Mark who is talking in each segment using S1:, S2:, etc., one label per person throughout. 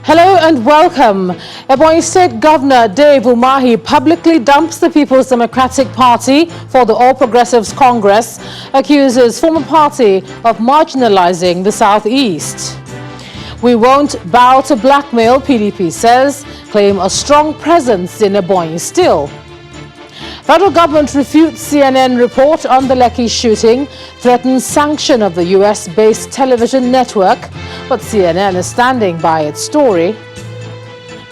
S1: Hello and welcome. Ebonyi State Governor Dave Umahi publicly dumps the People's Democratic Party for the All Progressives Congress, accuses former party of marginalizing the Southeast. We won't bow to blackmail, PDP says, claim a strong presence in Ebonyi still. Federal government refutes CNN report on the Lekki shooting, threatens sanction of the US-based television network, but CNN is standing by its story.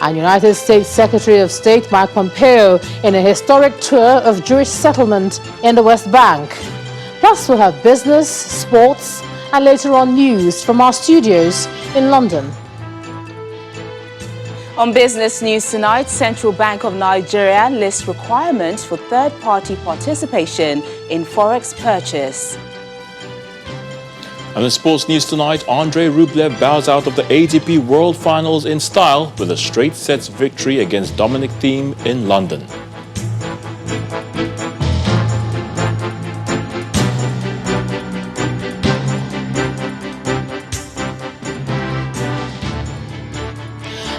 S1: And United States Secretary of State Mike Pompeo in a historic tour of Jewish settlement in the West Bank. Plus we'll have business, sports, and later on news from our studios in London.
S2: On business news tonight, Central Bank of Nigeria lists requirements for third-party participation in forex purchase.
S3: And in sports news tonight, Andrei Rublev bows out of the ATP World Finals in style with a straight sets victory against Dominic Thiem in London.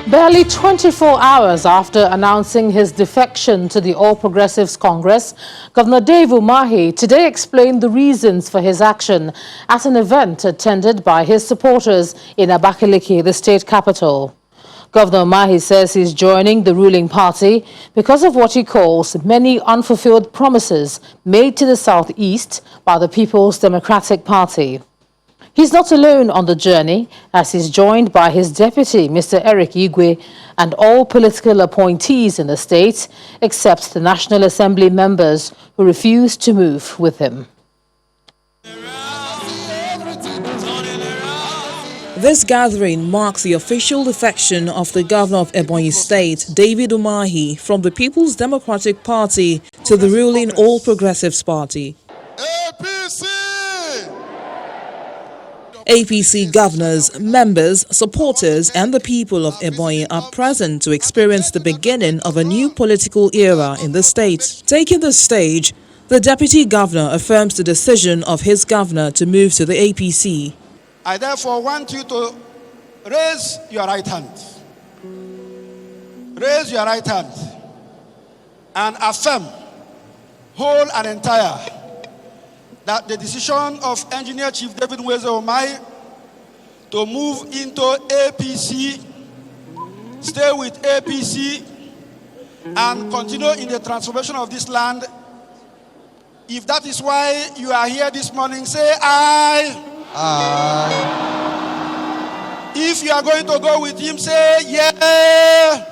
S1: Barely 24 hours after announcing his defection to the All Progressives Congress, Governor Dave Umahi today explained the reasons for his action at an event attended by his supporters in Abakaliki, the state capital. Governor Umahi says he's joining the ruling party because of what he calls many unfulfilled promises made to the Southeast by the People's Democratic Party. He's not alone on the journey, as he's joined by his deputy, Mr. Eric Igwe, and all political appointees in the state, except the National Assembly members who refuse to move with him.
S4: This gathering marks the official defection of the governor of Ebonyi State, David Umahi, from the People's Democratic Party to the ruling All Progressives Party. APC governors, members, supporters and the people of Ebonyi are present to experience the beginning of a new political era in the state. Taking the stage, the deputy governor affirms the decision of his governor to move to the APC.
S5: I therefore want you to raise your right hand. Raise your right hand and affirm, whole and entire, that the decision of Engineer Chief David Umahi to move into APC, stay with APC, and continue in the transformation of this land. If that is why you are here this morning, say aye. Aye. If you are going to go with him, say yeah. Yeah.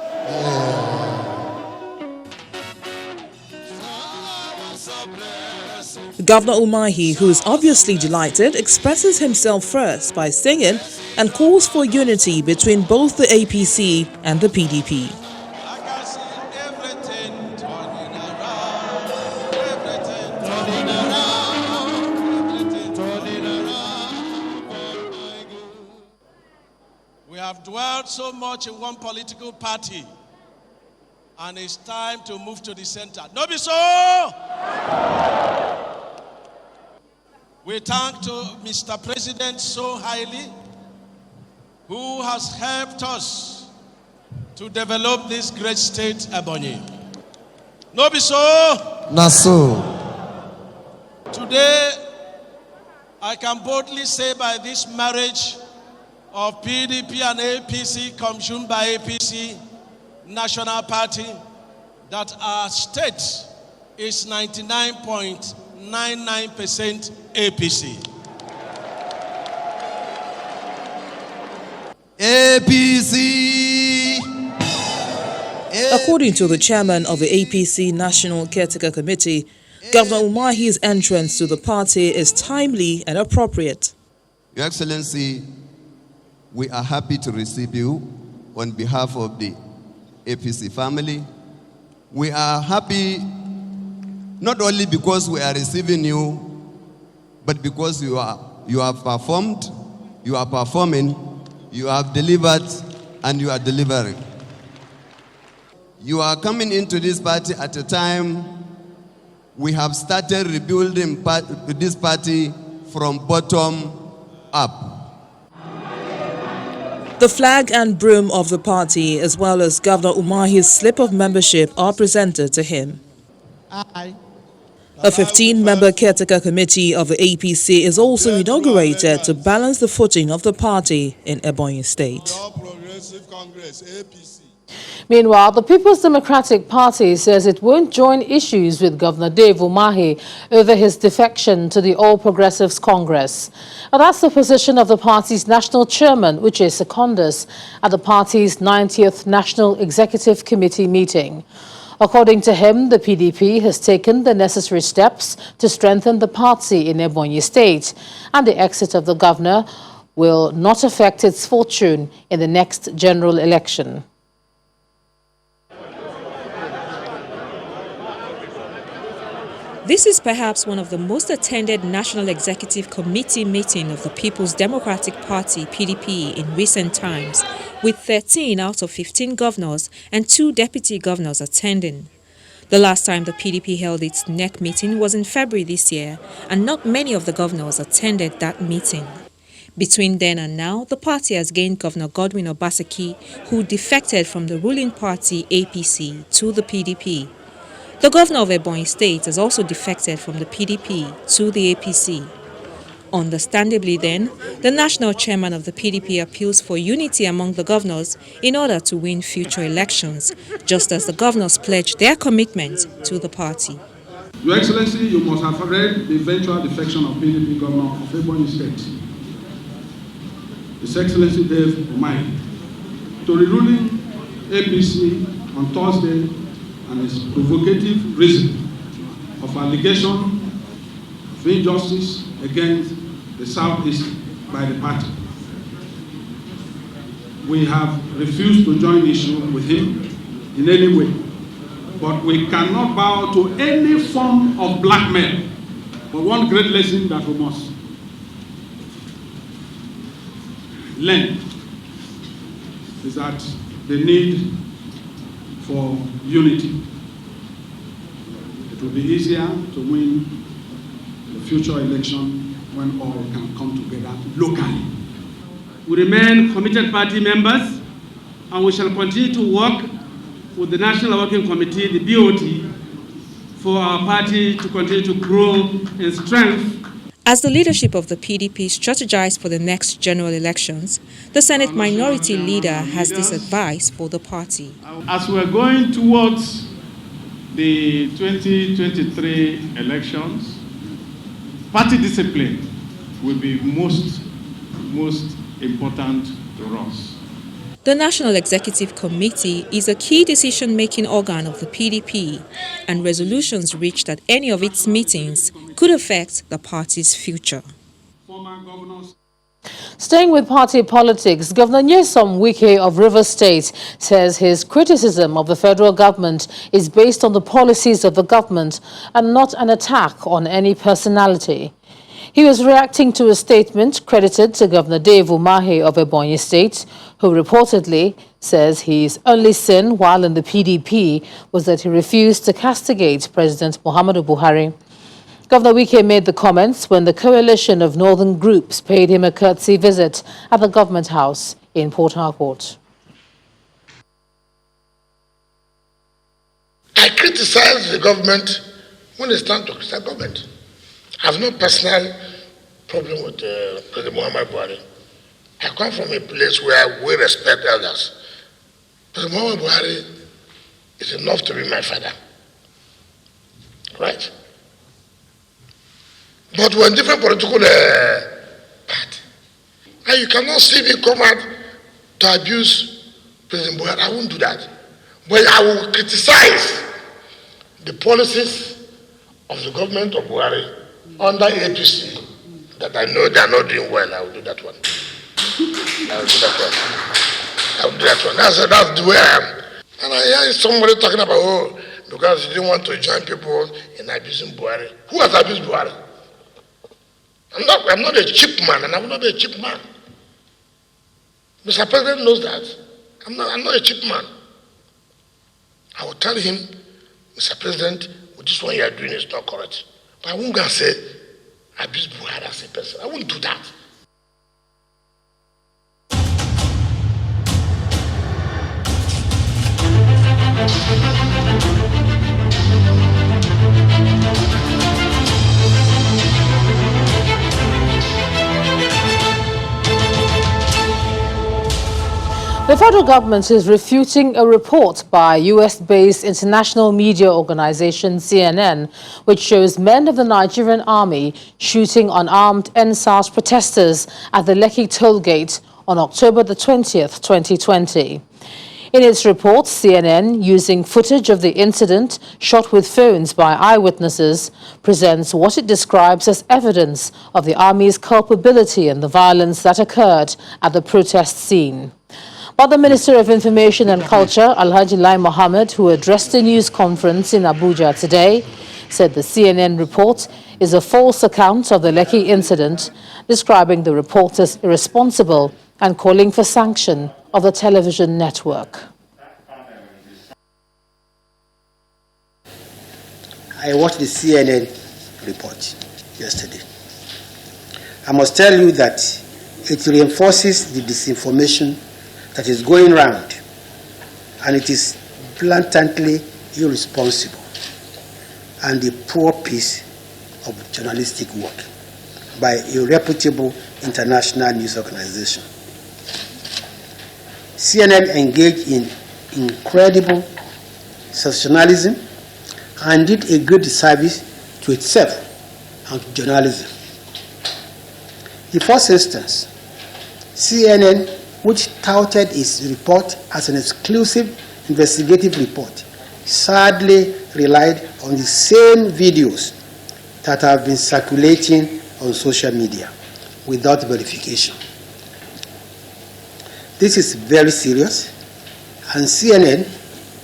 S4: Governor Umahi, who is obviously delighted, expresses himself first by singing and calls for unity between both the APC and the PDP.
S6: We have dwelled so much in one political party, and it's time to move to the center. No be so! We thank to Mr. President so highly, who has helped us to develop this great state, Ebonyi. No be so?
S7: Not so.
S6: Today, I can boldly say by this marriage of PDP and APC, commissioned by APC, National Party, that our state is 99.99% APC.
S7: APC.
S4: According to the chairman of the APC National Caretaker Committee, Governor Umahi's entrance to the party is timely and appropriate.
S7: Your Excellency, we are happy to receive you on behalf of the APC family. We are happy not only because we are receiving you, but because you have performed, you are performing, you have delivered, and you are delivering. You are coming into this party at a time we have started rebuilding this party from bottom up.
S4: The flag and broom of the party, as well as Governor Umahi's slip of membership, are presented to him. A 15-member caretaker committee of the APC is also inaugurated to balance the footing of the party in Ebonyi State.
S1: Meanwhile, the People's Democratic Party says it won't join issues with Governor Dave Umahi over his defection to the All Progressives Congress. Now, that's the position of the party's national chairman, Uche Secondus, at the party's 90th National Executive Committee meeting. According to him, the PDP has taken the necessary steps to strengthen the party in Ebonyi State, and the exit of the governor will not affect its fortune in the next general election.
S8: This is perhaps one of the most attended National Executive Committee meeting of the People's Democratic Party, PDP, in recent times, with 13 out of 15 governors and 2 deputy governors attending. The last time the PDP held its NEC meeting was in February this year, and not many of the governors attended that meeting. Between then and now, the party has gained Governor Godwin Obaseki, who defected from the ruling party APC to the PDP. The governor of Ebonyi State has also defected from the PDP to the APC. Understandably then, the national chairman of the PDP appeals for unity among the governors in order to win future elections, just as the governors pledged their commitment to the party.
S9: Your Excellency, you must have read the eventual defection of PDP governor of Ebonyi State, His Excellency Dave Umahi, to the ruling APC on Thursday, and his provocative reason of allegation of injustice against the Southeast by the party. We have refused to join issue with him in any way, but we cannot bow to any form of blackmail. But one great lesson that we must learn is that the need for unity. It will be easier to win the future election when all can come together locally.
S10: We remain committed party members, and we shall continue to work with the National Working Committee, the BOT, for our party to continue to grow in strength.
S8: As the leadership of the PDP strategized for the next general elections, the Senate Minority Leader has this advice for the party.
S9: As we're going towards the 2023 elections, party discipline will be most important to us.
S8: The National Executive Committee is a key decision-making organ of the PDP, and resolutions reached at any of its meetings could affect the party's future.
S1: Staying with party politics, Governor Nyesom Wike of Rivers State says his criticism of the federal government is based on the policies of the government and not an attack on any personality. He was reacting to a statement credited to Governor Dave Umahi of Ebonyi State, who reportedly says his only sin while in the PDP was that he refused to castigate President Muhammadu Buhari. Governor Wike made the comments when the coalition of northern groups paid him a courtesy visit at the government house in Port Harcourt.
S11: I criticize the government when it's time to criticize government. I have no personal problem with President Muhammadu Buhari. I come from a place where we respect elders. President Muhammadu Buhari is enough to be my father. Right? But we're in different political party. And you cannot see me come out to abuse President Buhari. I won't do that. But I will criticize the policies of the government of Buhari under APC that I know they are not doing well. I will do that one. I will do that one. That's the way I am. And I hear somebody talking about, oh, because you didn't want to join people in abusing Buhari. Who has abused Buhari? I'm not a cheap man, and I will not be a cheap man. Mr. President knows that. I'm not a cheap man. I will tell him, Mr. President, this one you are doing is not correct. But I won't go and say, abuse Buhari as a person. I won't do that.
S1: The federal government is refuting a report by US-based international media organization CNN, which shows men of the Nigerian army shooting unarmed NSAS protesters at the Lekki toll gate on October the 20th, 2020. In its report, CNN, using footage of the incident shot with phones by eyewitnesses, presents what it describes as evidence of the Army's culpability in the violence that occurred at the protest scene. But the Minister of Information and Culture, Alhaji Lai Mohammed, who addressed a news conference in Abuja today, said the CNN report is a false account of the Lekki incident, describing the report as irresponsible and calling for sanction of the television network.
S12: I watched the CNN report yesterday. I must tell you that it reinforces the disinformation that is going round, and it is blatantly irresponsible and a poor piece of journalistic work by a reputable international news organization. CNN engaged in incredible sensationalism and did a great disservice to itself and to journalism. In the first instance, CNN, which touted its report as an exclusive investigative report, sadly relied on the same videos that have been circulating on social media without verification. This is very serious, and CNN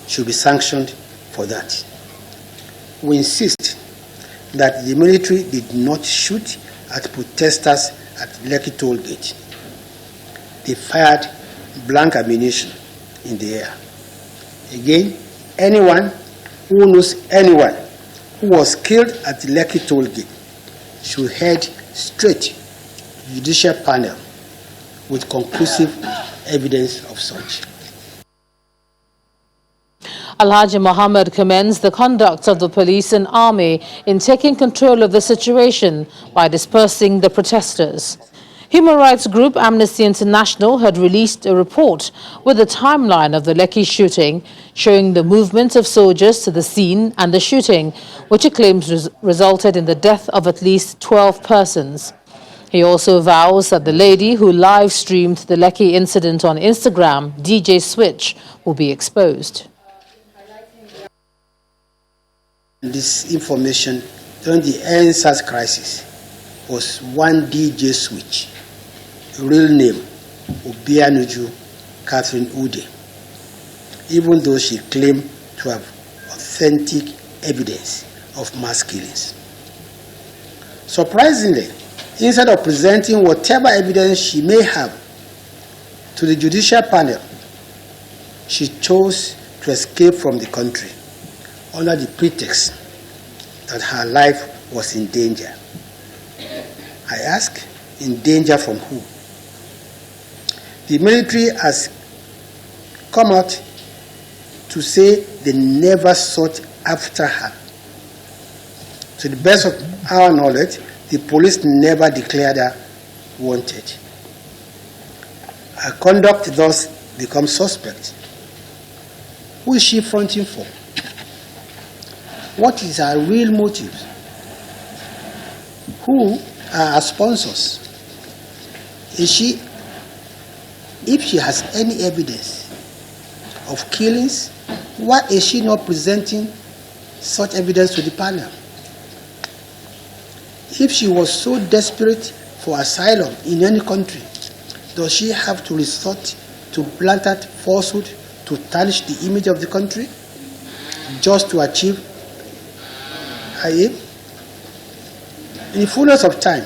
S12: should be sanctioned for that. We insist that the military did not shoot at protesters at Lekki toll gate. They fired blank ammunition in the air. Again, anyone who knows anyone who was killed at the Lekki toll gate should head straight to the judicial panel with conclusive evidence of such.
S1: Alhaji Mohammed commends the conduct of the police and army in taking control of the situation by dispersing the protesters. Human rights group Amnesty International had released a report with a timeline of the Lekki shooting, showing the movement of soldiers to the scene and the shooting, which it claims resulted in the death of at least 12 persons. He also vows that the lady who live-streamed the Lekki incident on Instagram, DJ Switch, will be exposed.
S12: This information during the NSAS crisis was one DJ Switch, real name Obianuju Catherine Ude, even though she claimed to have authentic evidence of mass killings. Surprisingly, instead of presenting whatever evidence she may have to the judicial panel, she chose to escape from the country under the pretext that her life was in danger. I ask, in danger from who? The military has come out to say they never sought after her. To the best of our knowledge, the police never declared her wanted. Her conduct thus becomes suspect. Who is she fronting for? What is her real motive? Who are her sponsors? If she has any evidence of killings, why is she not presenting such evidence to the panel? If she was so desperate for asylum in any country, does she have to resort to blatant falsehood to tarnish the image of the country just to achieve her aim? In the fullness of time,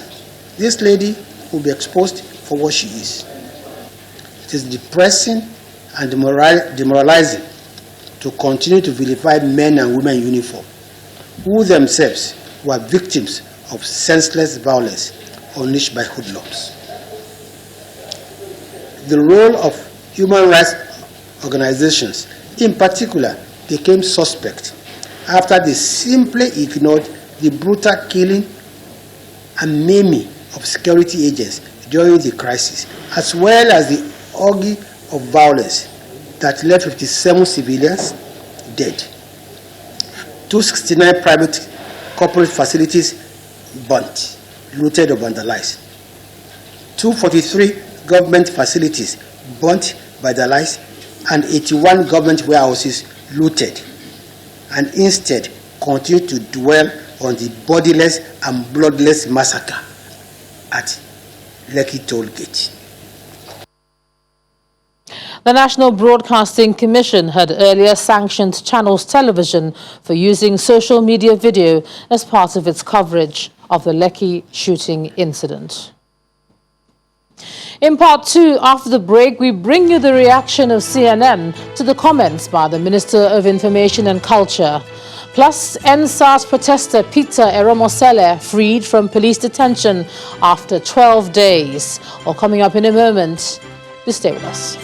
S12: this lady will be exposed for what she is. It is depressing and demoralizing to continue to vilify men and women in uniform, who themselves were victims of senseless violence unleashed by hoodlums. The role of human rights organizations, in particular, became suspect after they simply ignored the brutal killing and maiming of security agents during the crisis, as well as the orgy of violence that left 57 civilians dead. 269 private corporate facilities burnt, looted or vandalized. 243 government facilities burnt, vandalized, and 81 government warehouses looted, and instead continue to dwell on the bodiless and bloodless massacre at Lekki Toll Gate.
S1: The National Broadcasting Commission had earlier sanctioned Channels Television for using social media video as part of its coverage of the Lekki shooting incident. In part 2, after the break, we bring you the reaction of CNN to the comments by the Minister of Information and Culture. Plus, NSAS protester Peter Eromosele freed from police detention after 12 days. All coming up in a moment. Please stay with us.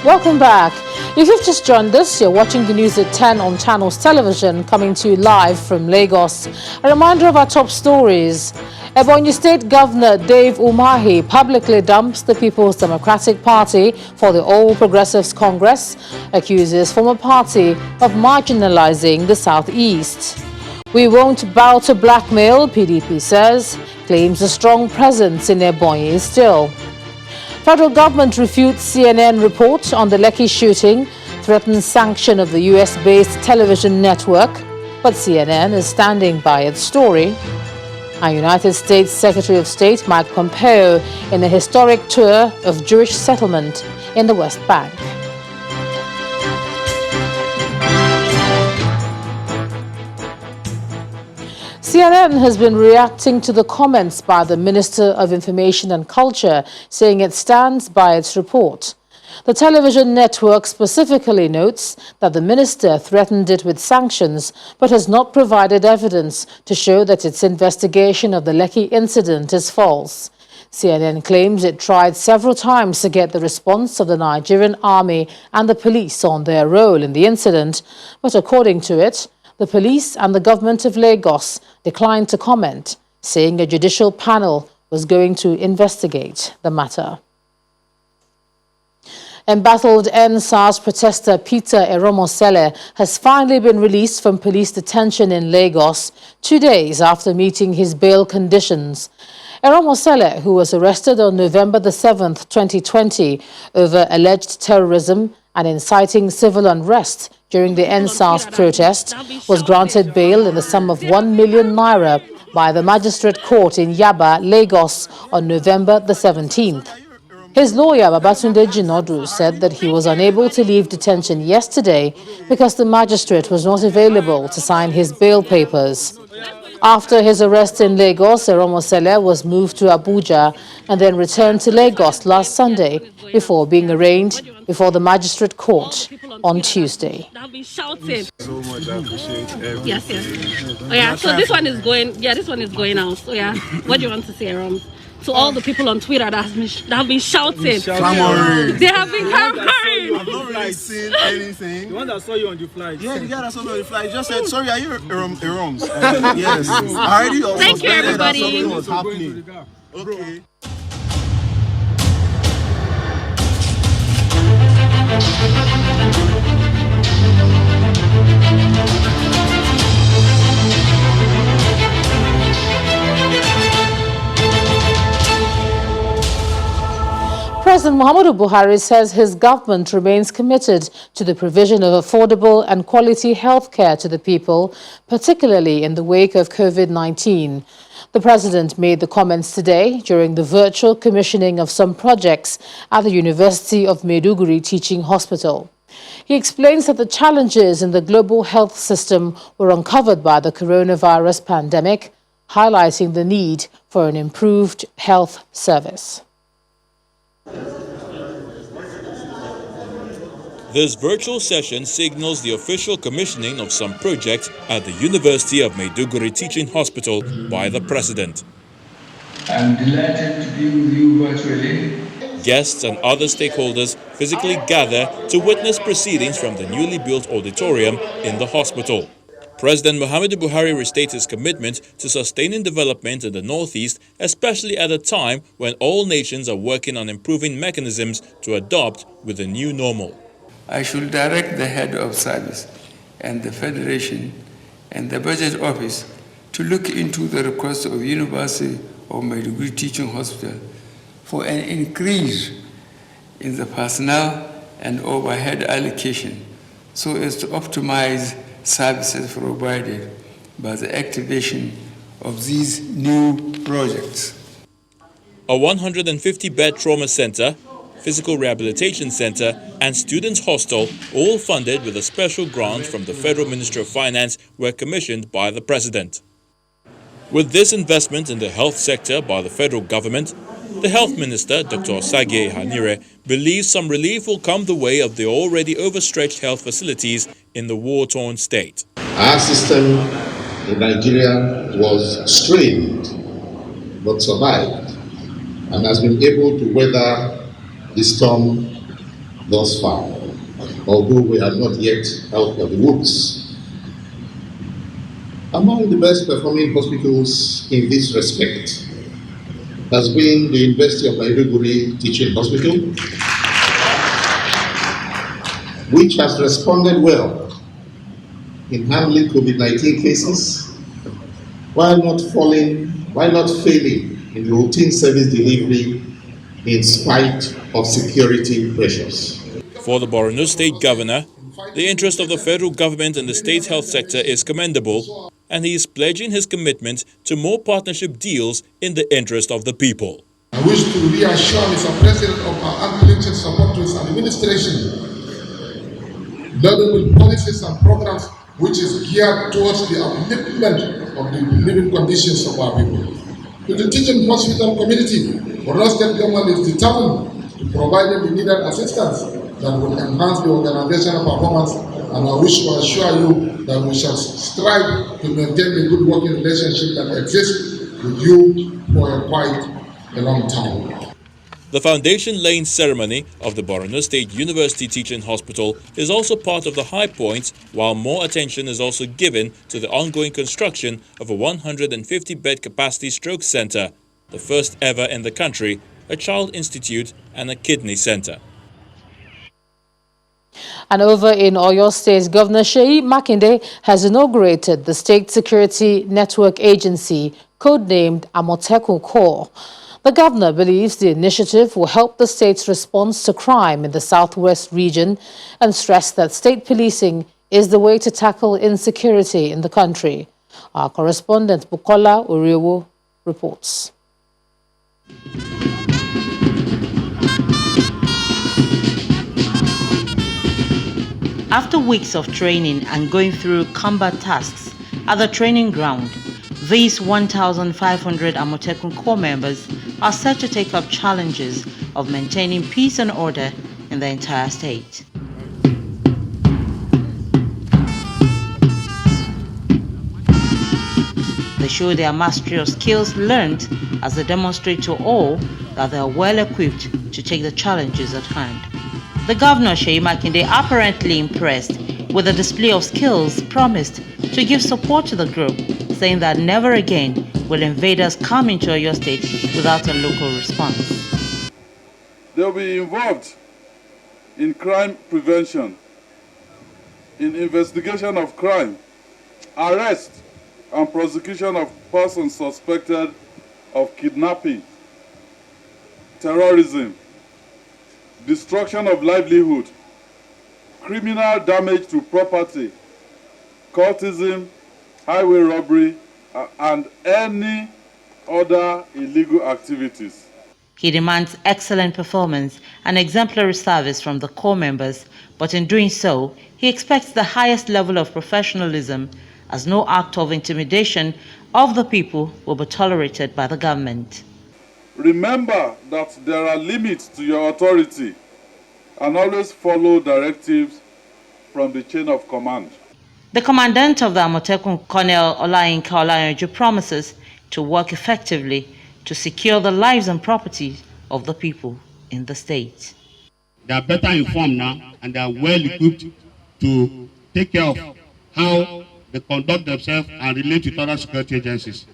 S1: Welcome back. If you've just joined us, you're watching the news at 10 on Channels Television, coming to you live from Lagos. A reminder of our top stories. Ebonyi State Governor Dave Umahi publicly dumps the People's Democratic Party for the All Progressives Congress, accuses former party of marginalizing the Southeast. We won't bow to blackmail, PDP says, claims a strong presence in Ebonyi still. Federal government refutes CNN report on the Lekki shooting, threatens sanction of the US-based television network, but CNN is standing by its story. And United States Secretary of State Mike Pompeo in a historic tour of Jewish settlement in the West Bank. CNN has been reacting to the comments by the Minister of Information and Culture, saying it stands by its report. The television network specifically notes that the minister threatened it with sanctions, but has not provided evidence to show that its investigation of the Lekki incident is false. CNN claims it tried several times to get the response of the Nigerian army and the police on their role in the incident, but according to it, the police and the government of Lagos declined to comment, saying a judicial panel was going to investigate the matter. Embattled NSAS protester Peter Eromosele has finally been released from police detention in Lagos 2 days after meeting his bail conditions. Eromosele, who was arrested on November the 7th, 2020 over alleged terrorism and inciting civil unrest during the NSAS protest, was granted bail in the sum of 1 million naira by the Magistrate Court in Yaba, Lagos on November the 17th. His lawyer, Babatunde Jinodu, said that he was unable to leave detention yesterday because the magistrate was not available to sign his bail papers. After his arrest in Lagos, Eromosele was moved to Abuja and then returned to Lagos last Sunday before being arraigned before the magistrate court on Tuesday.
S13: Shouting. So much, I appreciate everything. Yes. Oh yeah, so this one is going out. So yeah, what do you want to say, to all the people on Twitter that have been shouting.
S14: Clamoring.
S13: They have been clamoring.
S14: I've not really seen anything.
S15: The one that saw you on the flight.
S14: Yeah, the guy that saw me on the flight just said, sorry, are you Eroms? Yes. I already
S13: Thank you, everybody.
S14: Something was happening. Okay.
S1: President Muhammadu Buhari says his government remains committed to the provision of affordable and quality health care to the people, particularly in the wake of COVID-19. The president made the comments today during the virtual commissioning of some projects at the University of Maiduguri Teaching Hospital. He explains that the challenges in the global health system were uncovered by the coronavirus pandemic, highlighting the need for an improved health service.
S3: This virtual session signals the official commissioning of some projects at the University of Maiduguri Teaching Hospital by the President.
S16: I'm delighted to be with you virtually.
S3: guests and other stakeholders physically gather to witness proceedings from the newly built auditorium in the hospital. President Muhammadu Buhari restates his commitment to sustaining development in the Northeast, especially at a time when all nations are working on improving mechanisms to adopt with the new normal.
S15: I should direct the head of service and the Federation and the Budget Office to look into the request of University of Maiduguri Teaching Hospital for an increase in the personnel and overhead allocation so as to optimize services provided by the activation of these new projects.
S3: A 150-bed trauma center, physical rehabilitation center, and students' hostel, all funded with a special grant from the Federal Ministry of Finance, were commissioned by the President. With this investment in the health sector by the federal government, the Health Minister, Dr. Osagie Ihanire, believes some relief will come the way of the already overstretched health facilities in the war-torn state.
S16: Our system in Nigeria was strained but survived and has been able to weather the storm thus far, although we have not yet out of the woods. Among the best performing hospitals in this respect has been the University of Maiduguri Teaching Hospital, which has responded well in handling COVID-19 cases while not failing in routine service delivery in spite of security pressures.
S3: For the Borno State Governor, the interest of the federal government in the state's health sector is commendable, and he is pledging his commitment to more partnership deals in the interest of the people.
S11: I wish to reassure Mr. President of our unrelenting support to his administration, loaded with policies and programs which is geared towards the upliftment of the living conditions of our people. To the teaching hospital community, Borno State government is determined to provide them the needed assistance that will enhance the organizational performance, and I wish to assure you that we shall strive to maintain the good working relationship that exists with you for quite a long time.
S3: The foundation-laying ceremony of the Borno State University Teaching Hospital is also part of the high points, while more attention is also given to the ongoing construction of a 150-bed capacity stroke center, the first ever in the country, a child institute and a kidney center.
S1: And over in Oyo State, Governor Seyi Makinde has inaugurated the State Security Network Agency, codenamed Amotekun Corps. The governor believes the initiative will help the state's response to crime in the southwest region and stressed that state policing is the way to tackle insecurity in the country. Our correspondent Bukola Oriewo reports.
S17: After weeks of training and going through combat tasks at the training ground, these 1,500 Amotekun Corps members are set to take up challenges of maintaining peace and order in the entire state. They show their mastery of skills learned as they demonstrate to all that they are well equipped to take the challenges at hand. The governor, Seyi Makinde, apparently impressed with the display of skills, promised to give support to the group, saying that never again will invaders come into Oyo State without a local response.
S18: They will be involved in crime prevention, in investigation of crime, arrest and prosecution of persons suspected of kidnapping, terrorism, destruction of livelihood, criminal damage to property, cultism, highway robbery, and any other illegal activities.
S17: He demands excellent performance and exemplary service from the Corps members, but in doing so, he expects the highest level of professionalism, as no act of intimidation of the people will be tolerated by the government.
S18: Remember that there are limits to your authority, and always follow directives from the chain of command.
S17: The commandant of the Amotekun, Colonel Olayinka Olayanju, promises to work effectively to secure the lives and property of the people in the state.
S19: They are better informed now and they are well equipped to take care of how they conduct themselves and relate with other security agencies.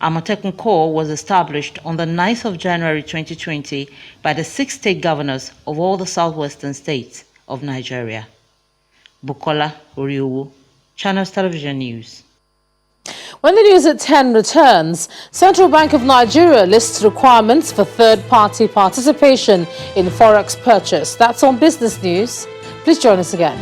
S17: Amotekun Corps was established on the 9th of January 2020 by the 6 state governors of all the southwestern states of Nigeria. Bukola Oriowo, Channels Television News.
S1: When the news at 10 returns, Central Bank of Nigeria lists requirements for third-party participation in forex purchase. That's on Business News. Please join us again.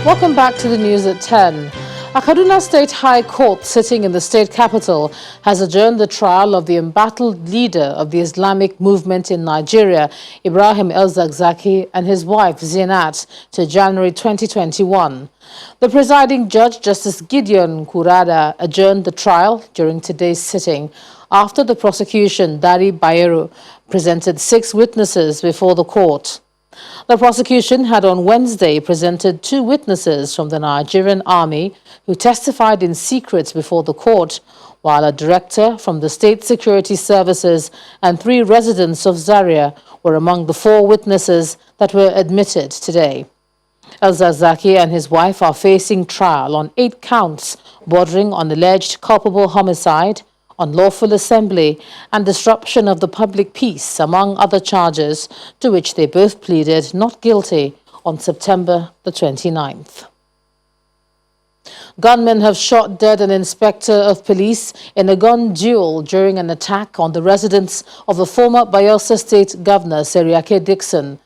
S1: Welcome back to the news at 10. A Kaduna State High Court sitting in the state capital has adjourned the trial of the embattled leader of the Islamic movement in Nigeria, Ibrahim El-Zakzaky, and his wife Zinat to January 2021. The presiding judge, Justice Gideon Kurada, adjourned the trial during today's sitting after the prosecution, Dari Bayero, presented 6 witnesses before the court. The prosecution had on Wednesday presented 2 witnesses from the Nigerian army who testified in secret before the court, while a director from the State Security Services and 3 residents of Zaria were among the 4 witnesses that were admitted today. El-Zakzaky and his wife are facing trial on 8 counts bordering on alleged culpable homicide, unlawful assembly, and disruption of the public peace, among other charges, to which they both pleaded not guilty on September the 29th. Gunmen have shot dead an inspector of police in a gun duel during an attack on the residence of the former Bayelsa State Governor, Seriake Dixon.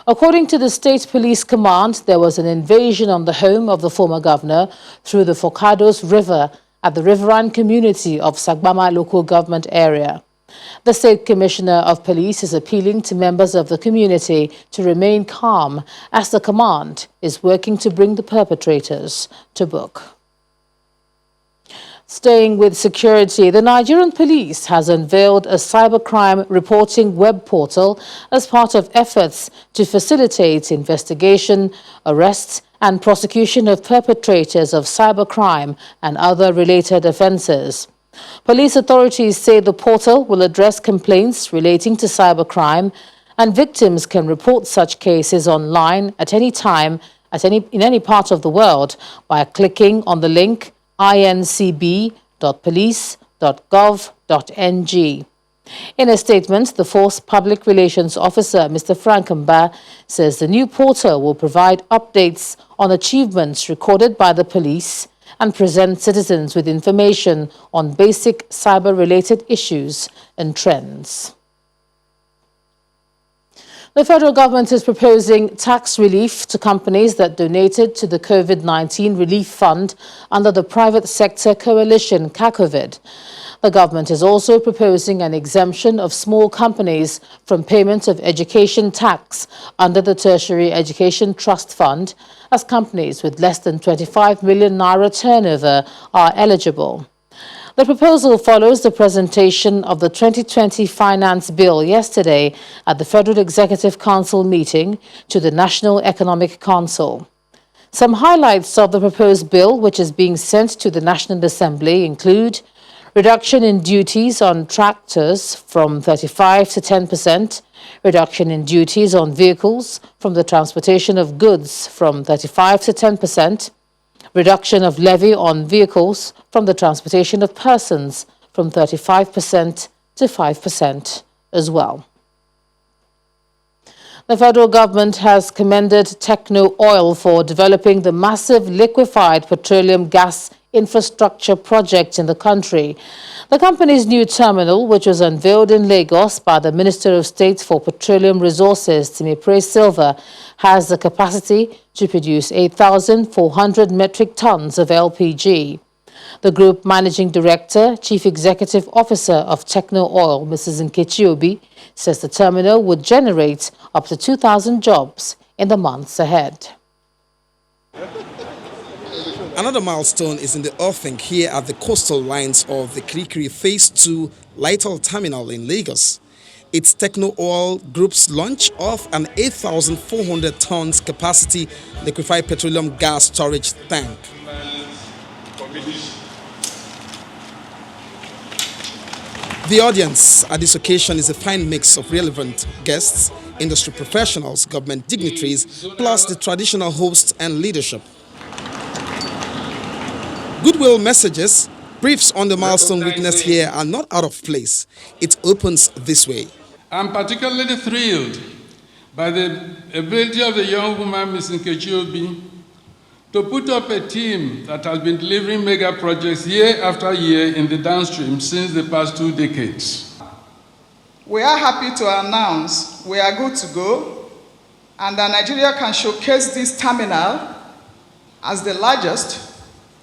S1: According to the State Police Command, there was an invasion on the home of the former governor through the Focados River at the riverine community of Sagbama local government area. The State Commissioner of Police is appealing to members of the community to remain calm as the command is working to bring the perpetrators to book. Staying with security, the Nigerian police has unveiled a cybercrime reporting web portal as part of efforts to facilitate investigation, arrests, and prosecution of perpetrators of cybercrime and other related offences. Police authorities say the portal will address complaints relating to cybercrime, and victims can report such cases online at any time, in any part of the world, by clicking on the link incb.police.gov.ng. In a statement, the Force Public Relations Officer, Mr. Frank Mba, says the new portal will provide updates on achievements recorded by the police and present citizens with information on basic cyber-related issues and trends. The federal government is proposing tax relief to companies that donated to the COVID-19 relief fund under the private sector coalition, CACOVID. The government is also proposing an exemption of small companies from payment of education tax under the Tertiary Education Trust Fund, as companies with less than 25 million naira turnover are eligible. The proposal follows the presentation of the 2020 Finance Bill yesterday at the Federal Executive Council meeting to the National Economic Council. Some highlights of the proposed bill, which is being sent to the National Assembly, include reduction in duties on tractors from 35 to 10%, reduction in duties on vehicles from the transportation of goods from 35 to 10%, reduction of levy on vehicles from the transportation of persons from 35% to 5% as well. The federal government has commended Techno Oil for developing the massive liquefied petroleum gas infrastructure project in the country. The company's new terminal, which was unveiled in Lagos by the Minister of State for Petroleum Resources, Timipre Silva, has the capacity to produce 8,400 metric tons of LPG. The Group Managing Director, Chief Executive Officer of Techno Oil, Mrs. Nkechi Obi, says the terminal would generate up to 2,000 jobs in the months ahead.
S20: Another milestone is in the earthing here at the coastal lines of the Kirikiri Phase 2 Light Oil Terminal in Lagos. It's Techno Oil Group's launch of an 8,400 tons capacity liquefied petroleum gas storage tank. The audience at this occasion is a fine mix of relevant guests, industry professionals, government dignitaries, plus the traditional hosts and leadership. Goodwill messages, briefs on the milestone witnessed here are not out of place. It opens this way.
S21: I'm particularly thrilled by the ability of the young woman, Ms. Nkechi Obi, to put up a team that has been delivering mega projects year after year in the downstream since the past 2 decades.
S22: We are happy to announce we are good to go, and that Nigeria can showcase this terminal as the largest,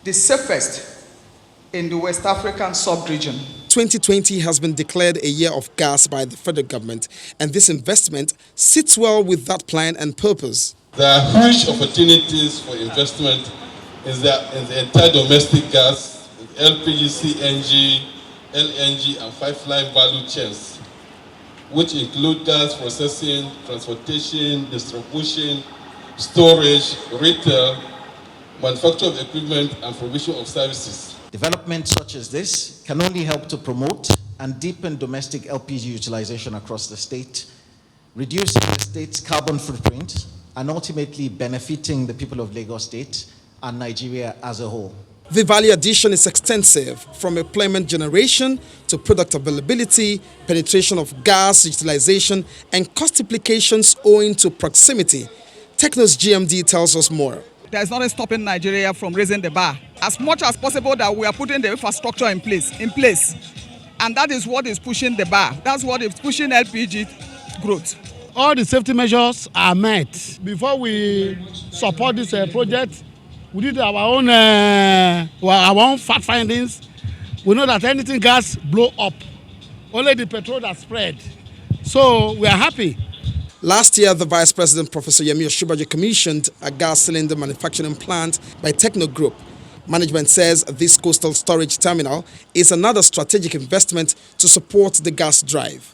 S22: the safest in the West African sub-region.
S20: 2020 has been declared a year of gas by the federal government, and this investment sits well with that plan and purpose.
S23: There are huge opportunities for investment in the entire domestic gas, LPG, CNG, LNG, and pipeline value chains, which include gas processing, transportation, distribution, storage, retail, manufacture of equipment, and provision of services.
S24: Developments such as this can only help to promote and deepen domestic LPG utilization across the state, reducing the state's carbon footprint and ultimately benefiting the people of Lagos State and Nigeria as a whole.
S20: The value addition is extensive, from employment generation to product availability, penetration of gas utilization, and cost implications owing to proximity. Techno's GMD tells us more.
S25: There's nothing stopping Nigeria from raising the bar. As much as possible that we are putting the infrastructure in place. And that is what is pushing the bar. That's what is pushing LPG growth.
S26: All the safety measures are met. Before we support this project, we did our own fact findings. We know that anything gas blow up, only the petrol that spread. So we are happy.
S20: Last year, the Vice President, Professor Yemi Osinbajo, commissioned a gas cylinder manufacturing plant by Techno Group. Management says this coastal storage terminal is another strategic investment to support the gas drive.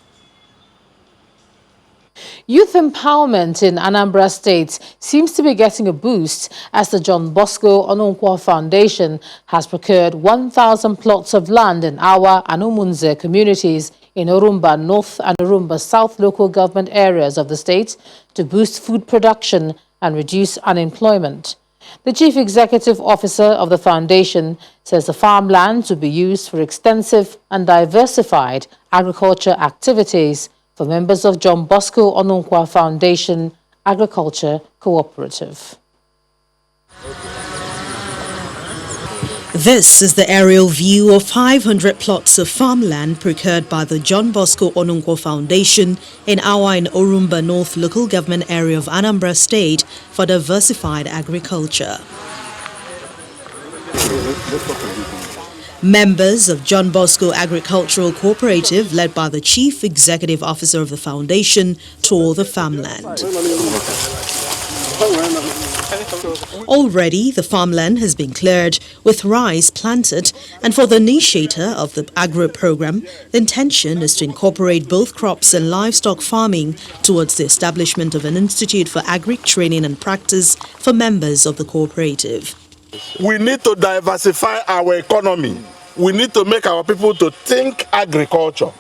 S1: Youth empowerment in Anambra State seems to be getting a boost as the John Bosco Onunkwo Foundation has procured 1,000 plots of land in Awa and Umunze communities in Orumba North and Orumba South local government areas of the state to boost food production and reduce unemployment. The Chief Executive Officer of the foundation says the farmlands will be used for extensive and diversified agriculture activities for members of John Bosco Onunkwo Foundation Agriculture Cooperative.
S27: This is the aerial view of 500 plots of farmland procured by the John Bosco Onunkwo Foundation in Awa and Orumba North local government area of Anambra State for diversified agriculture. Members of John Bosco Agricultural Cooperative, led by the Chief Executive Officer of the foundation, toured the farmland. Already, the farmland has been cleared with rice planted, and for the initiator of the agro program, the intention is to incorporate both crops and livestock farming towards the establishment of an institute for agric training and practice for members of the cooperative.
S11: We need to diversify our economy. We need to make our people to think agriculture,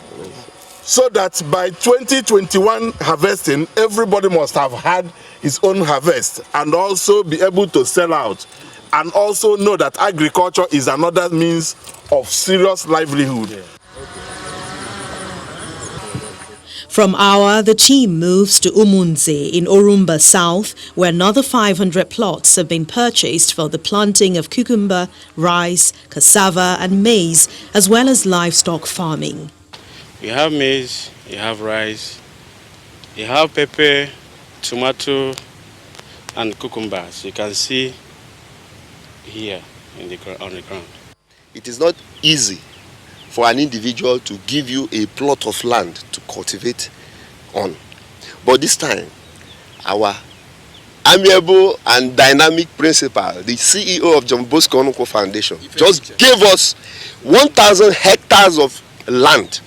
S11: so that by 2021 harvesting, everybody must have had his own harvest and also be able to sell out, and also know that agriculture is another means of serious livelihood.
S27: From Awa, the team moves to Umunze in Orumba South, where another 500 plots have been purchased for the planting of cucumber, rice, cassava and maize, as well as livestock farming.
S28: You have maize, you have rice, you have pepper, tomato and cucumbers. You can see here on the ground.
S29: It is not easy for an individual to give you a plot of land to cultivate on. But this time, our amiable and dynamic principal, the CEO of John Bosco Onunkwo Foundation, just gave us 1,000 hectares of land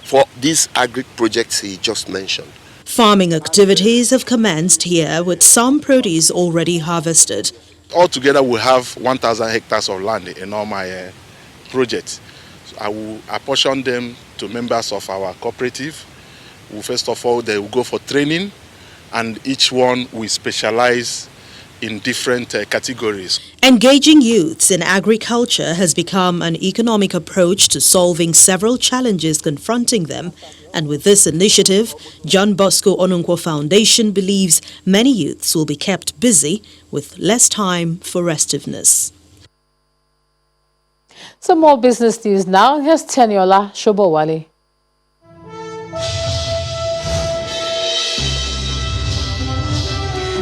S29: for these agri projects he just mentioned.
S27: Farming activities have commenced here with some produce already harvested.
S2: Altogether, we have 1,000 hectares of land in all my projects. So I will apportion them to members of our cooperative. First of all, they will go for training, and each one will specialize in different categories.
S27: Engaging youths in agriculture has become an economic approach to solving several challenges confronting them. And with this initiative, John Bosco Onunkwo Foundation believes many youths will be kept busy with less time for restiveness.
S1: Some more business news now. Here's Teniola Shobowale.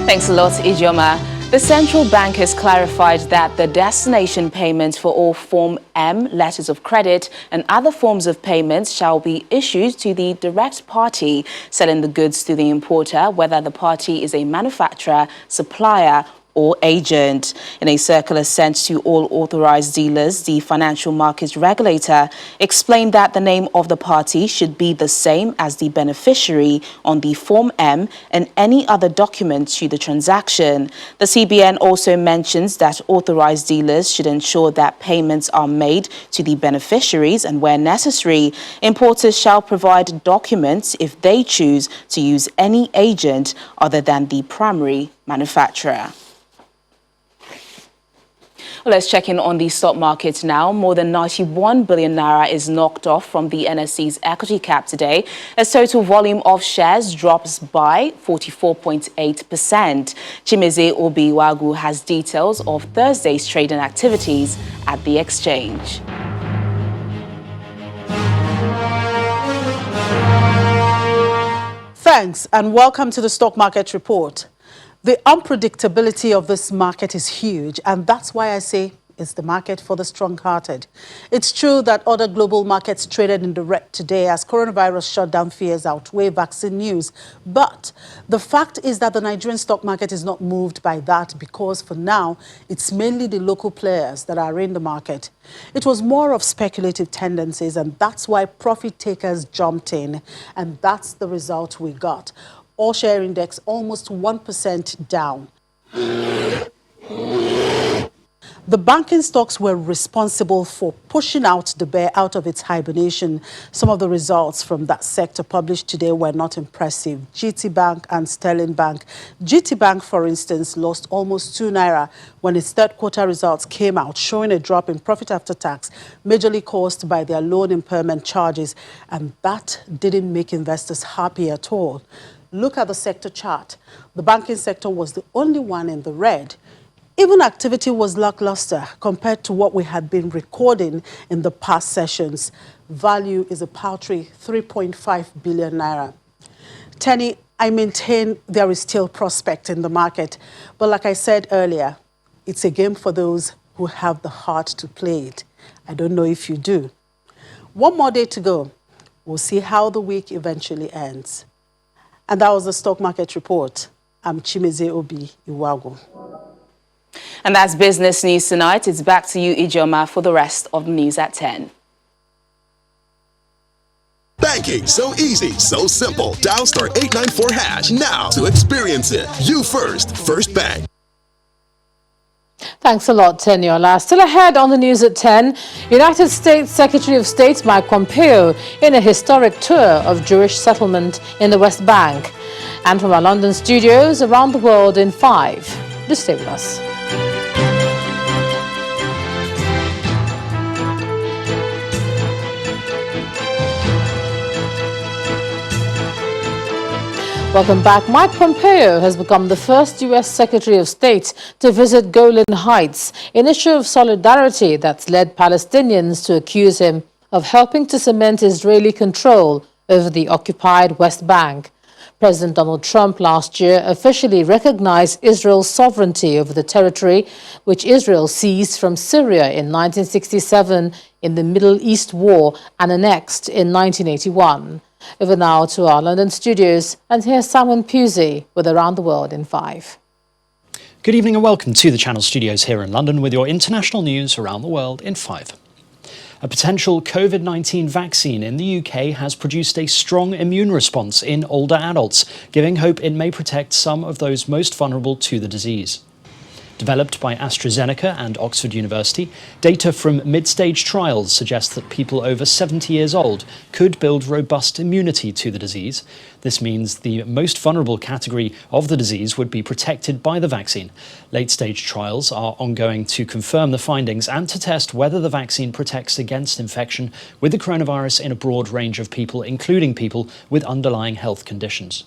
S4: Thanks a lot, Ijeoma. The central bank has clarified that the destination payments for all Form M letters of credit and other forms of payments shall be issued to the direct party selling the goods to the importer, whether the party is a manufacturer, supplier, or agent. In a circular sent to all authorized dealers, the financial markets regulator explained that the name of the party should be the same as the beneficiary on the Form M and any other document to the transaction. The CBN also mentions that authorized dealers should ensure that payments are made to the beneficiaries, and where necessary, importers shall provide documents if they choose to use any agent other than the primary manufacturer. Well, let's check in on the stock market now. More than 91 billion naira is knocked off from the NSE's equity cap today, as total volume of shares drops by 44.8%. Chimeze Obi-Iwagu has details of Thursday's trading activities at the exchange.
S5: Thanks and welcome to the Stock Market Report. The unpredictability of this market is huge, and that's why I say it's the market for the strong-hearted. It's true that other global markets traded in the red today as coronavirus shutdown fears outweigh vaccine news. But the fact is that the Nigerian stock market is not moved by that, because for now, it's mainly the local players that are in the market. It was more of speculative tendencies, and that's why profit takers jumped in, and that's the result we got. All share index almost 1% down. The banking stocks were responsible for pushing out the bear out of its hibernation. Some of the results from that sector published today were not impressive. GT Bank and Sterling Bank. GT Bank, for instance, lost almost 2 naira when its third quarter results came out, showing a drop in profit after tax, majorly caused by their loan impairment charges. And that didn't make investors happy at all. Look at the sector chart. The banking sector was the only one in the red. Even activity was lackluster compared to what we had been recording in the past sessions. Value is a paltry 3.5 billion naira. Tenny, I maintain there is still prospect in the market. But like I said earlier, it's a game for those who have the heart to play it. I don't know if you do. One more day to go. We'll see how the week eventually ends. And that was the Stock Market Report. I'm Chimeze Obi-Iwagu.
S4: And that's business news tonight. It's back to you, Ijeoma, for the rest of the news at 10.
S6: Banking, so easy, so simple. Dial *894# now to experience it. You first, First Bank.
S1: Thanks a lot, Teniola. Still ahead on the news at 10, United States Secretary of State Mike Pompeo in a historic tour of Jewish settlement in the West Bank. And from our London studios, around the world in 5. Do stay with us. Welcome back. Mike Pompeo has become the first U.S. Secretary of State to visit Golan Heights, an issue of solidarity that's led Palestinians to accuse him of helping to cement Israeli control over the occupied West Bank. President Donald Trump last year officially recognized Israel's sovereignty over the territory, which Israel seized from Syria in 1967 in the Middle East War and annexed in 1981. Over now to our London studios, and here's Simon Pusey with Around the World in 5.
S7: Good evening and welcome to the Channel Studios here in London with your international news around the world in 5. A potential COVID-19 vaccine in the UK has produced a strong immune response in older adults, giving hope it may protect some of those most vulnerable to the disease. Developed by AstraZeneca and Oxford University, data from mid-stage trials suggest that people over 70 years old could build robust immunity to the disease. This means the most vulnerable category of the disease would be protected by the vaccine. Late-stage trials are ongoing to confirm the findings and to test whether the vaccine protects against infection with the coronavirus in a broad range of people, including people with underlying health conditions.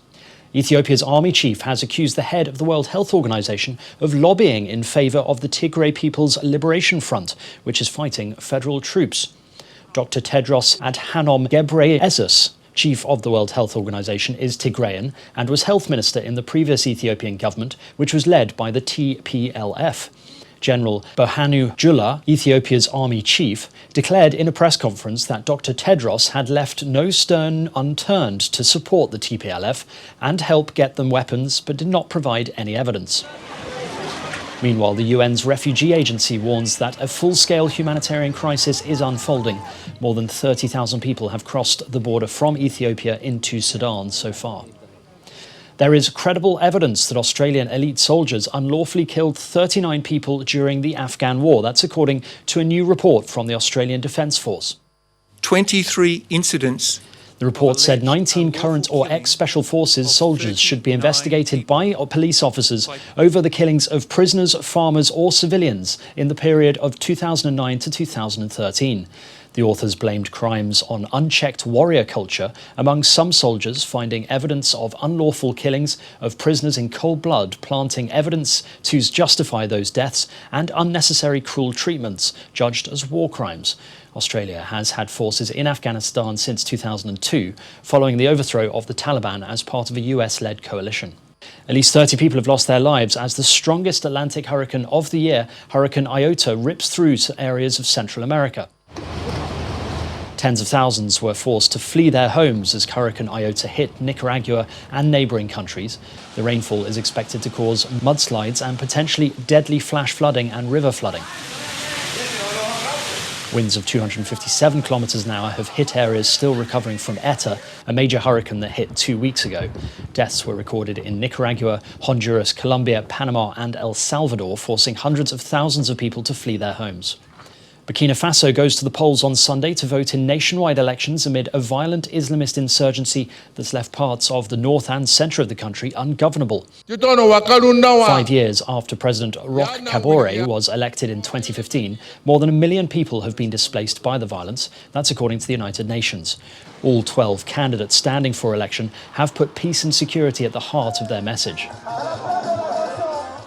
S7: Ethiopia's army chief has accused the head of the World Health Organization of lobbying in favor of the Tigray People's Liberation Front, which is fighting federal troops. Dr. Tedros Adhanom Ghebreyesus, chief of the World Health Organization, is Tigrayan and was health minister in the previous Ethiopian government, which was led by the TPLF. General Birhanu Jula, Ethiopia's army chief, declared in a press conference that Dr. Tedros had left no stone unturned to support the TPLF and help get them weapons, but did not provide any evidence. Meanwhile, the UN's refugee agency warns that a full-scale humanitarian crisis is unfolding. More than 30,000 people have crossed the border from Ethiopia into Sudan so far. There is credible evidence that Australian elite soldiers unlawfully killed 39 people during the Afghan war. That's according to a new report from the Australian Defence Force.
S8: 23 incidents.
S7: The report said 19 current or ex-Special Forces soldiers should be investigated by police officers over the killings of prisoners, farmers or civilians in the period of 2009 to 2013. The authors blamed crimes on unchecked warrior culture among some soldiers, finding evidence of unlawful killings of prisoners in cold blood, planting evidence to justify those deaths, and unnecessary cruel treatments judged as war crimes. Australia has had forces in Afghanistan since 2002, following the overthrow of the Taliban as part of a US-led coalition. At least 30 people have lost their lives as the strongest Atlantic hurricane of the year, Hurricane Iota, rips through areas of Central America. Tens of thousands were forced to flee their homes as Hurricane Iota hit Nicaragua and neighbouring countries. The rainfall is expected to cause mudslides and potentially deadly flash flooding and river flooding. Winds of 257 kilometres an hour have hit areas still recovering from Eta, a major hurricane that hit 2 weeks ago. Deaths were recorded in Nicaragua, Honduras, Colombia, Panama and El Salvador, forcing hundreds of thousands of people to flee their homes. Burkina Faso goes to the polls on Sunday to vote in nationwide elections amid a violent Islamist insurgency that's left parts of the north and centre of the country ungovernable. 5 years after President Roch Kabore was elected in 2015, more than 1 million people have been displaced by the violence. That's according to the United Nations. All 12 candidates standing for election have put peace and security at the heart of their message.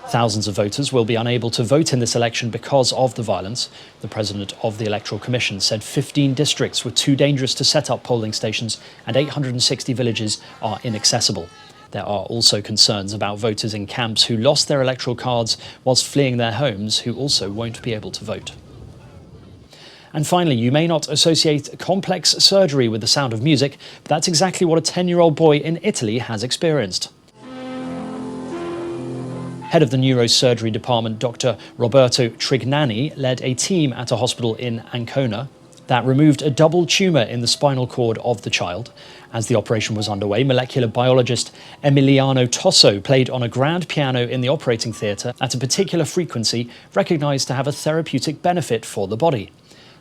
S7: Thousands of voters will be unable to vote in this election because of the violence. The president of the Electoral Commission said 15 districts were too dangerous to set up polling stations and 860 villages are inaccessible. There are also concerns about voters in camps who lost their electoral cards whilst fleeing their homes, who also won't be able to vote. And finally, you may not associate complex surgery with the sound of music, but that's exactly what a 10-year-old boy in Italy has experienced. Head of the neurosurgery department, Dr. Roberto Trignani, led a team at a hospital in Ancona that removed a double tumour in the spinal cord of the child. As the operation was underway, molecular biologist Emiliano Tosso played on a grand piano in the operating theatre at a particular frequency recognised to have a therapeutic benefit for the body.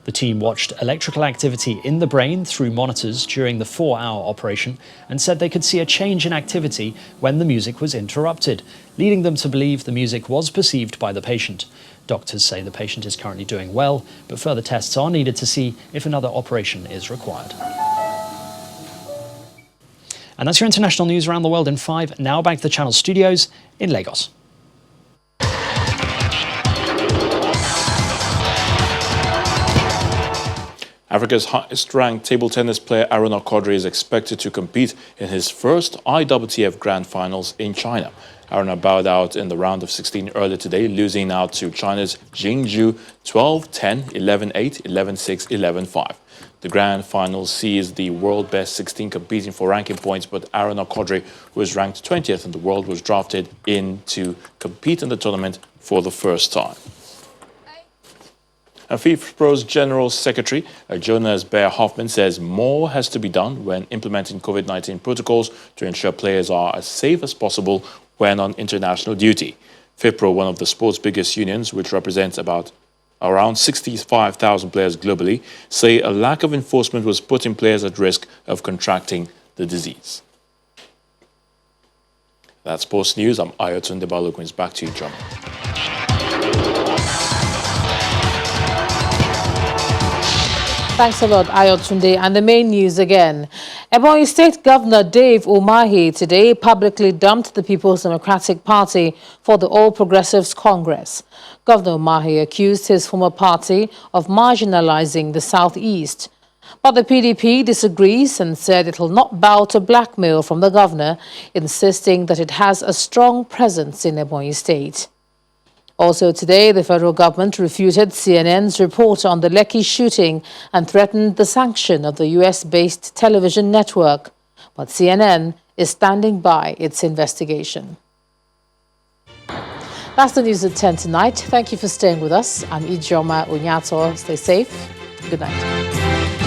S7: The team watched electrical activity in the brain through monitors during the 4-hour operation and said they could see a change in activity when the music was interrupted, leading them to believe the music was perceived by the patient. Doctors say the patient is currently doing well, but further tests are needed to see if another operation is required. And that's your international news around the world in 5. Now back to the Channel Studios in Lagos.
S3: Africa's highest-ranked table tennis player Aruna Quadri is expected to compete in his first IWTF Grand Finals in China. Aruna bowed out in the round of 16 earlier today, losing out to China's Jing Zhu 12-10, 11-8, 11-6, 11-5. The grand final sees the world best 16 competing for ranking points, but Aaron Okodre, who is ranked 20th in the world, was drafted in to compete in the tournament for the first time. And FIFPro's General Secretary, Jonas Beyer-Hoffman, says more has to be done when implementing COVID-19 protocols to ensure players are as safe as possible when on international duty. FIFPro, one of the sport's biggest unions, which represents around 65,000 players globally, say a lack of enforcement was putting players at risk of contracting the disease. That's Sports News. I'm Ayotunde Balogun. Back to you, John.
S1: Thanks a lot, Ayotunde. And the main news again. Ebonyi State Governor Dave Umahi today publicly dumped the People's Democratic Party for the All Progressives Congress. Governor Umahi accused his former party of marginalizing the Southeast. But the PDP disagrees and said it will not bow to blackmail from the governor, insisting that it has a strong presence in Ebonyi State. Also today, the federal government refuted CNN's report on the Lekki shooting and threatened the sanction of the US-based television network. But CNN is standing by its investigation. That's the news at 10 tonight. Thank you for staying with us. I'm Ijoma Onyato. Stay safe. Good night.